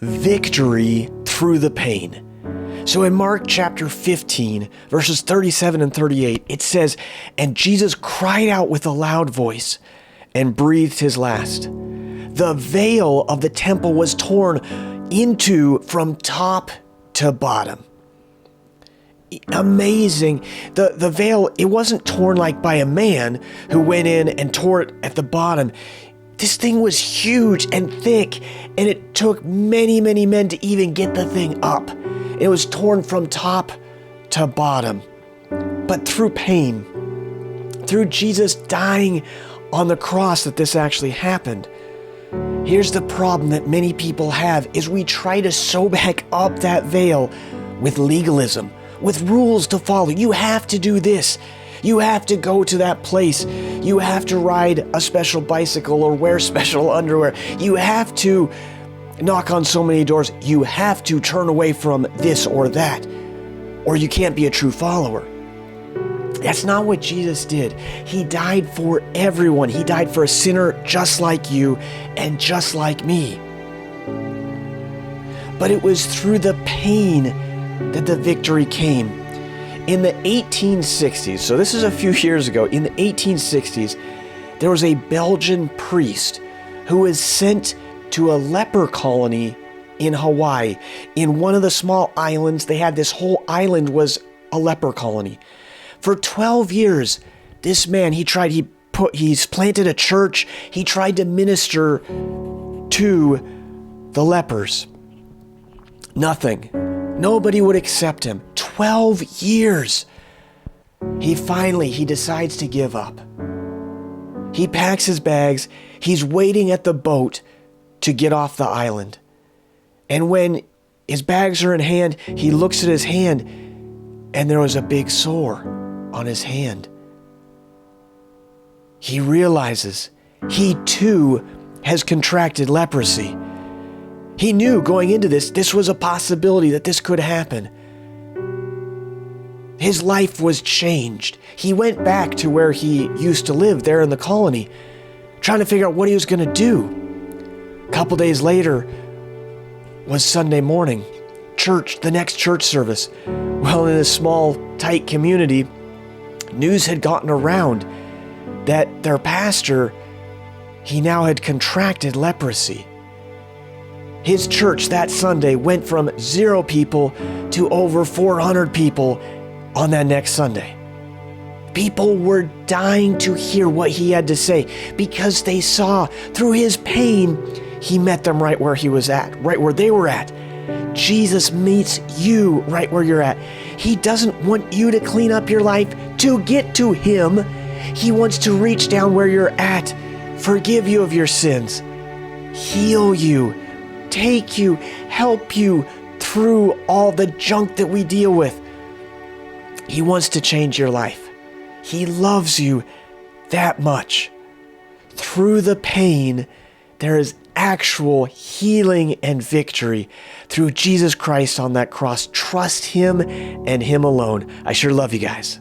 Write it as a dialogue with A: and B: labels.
A: victory through the pain. So in Mark chapter 15, verses 37 and 38, it says, "And Jesus cried out with a loud voice and breathed his last. The veil of the temple was torn into from top to bottom." Amazing. The veil, it wasn't torn like by a man who went in and tore it at the bottom. This thing was huge and thick, and it took many, many men to even get the thing up. It was torn from top to bottom. But through pain, through Jesus dying on the cross, that this actually happened. Here's the problem that many people have, is we try to sew back up that veil with legalism, with rules to follow. You have to do this. You have to go to that place. You have to ride a special bicycle or wear special underwear. You have to knock on so many doors. You have to turn away from this or that, or you can't be a true follower. That's not what Jesus did. He died for everyone. He died for a sinner just like you and just like me. But it was through the pain that the victory came. In the 1860s, so this is a few years ago, in the 1860s, there was a Belgian priest who was sent to a leper colony in Hawaii. In one of the small islands, they had this whole island was a leper colony. For 12 years, this man, he's planted a church. He tried to minister to the lepers. Nothing. Nobody would accept him. 12 years. He decides to give up. He packs his bags. He's waiting at the boat to get off the island. And when his bags are in hand, he looks at his hand, and there was a big sore on his hand. He realizes he too has contracted leprosy. He knew going into this was a possibility that this could happen. His life was changed. He went back to where he used to live there in the colony, trying to figure out what he was going to do. A couple days later was Sunday morning, the next church service. Well, in a small, tight community, news had gotten around that their pastor, he now had contracted leprosy. His church that Sunday went from 0 people to over 400 people on that next Sunday. People were dying to hear what he had to say because they saw through his pain, he met them right where he was at, right where they were at. Jesus meets you right where you're at. He doesn't want you to clean up your life to get to him. He wants to reach down where you're at, forgive you of your sins, heal you, take you, help you through all the junk that we deal with. He wants to change your life. He loves you that much. Through the pain, there is actual healing and victory through Jesus Christ on that cross. Trust him and him alone. I sure love you guys.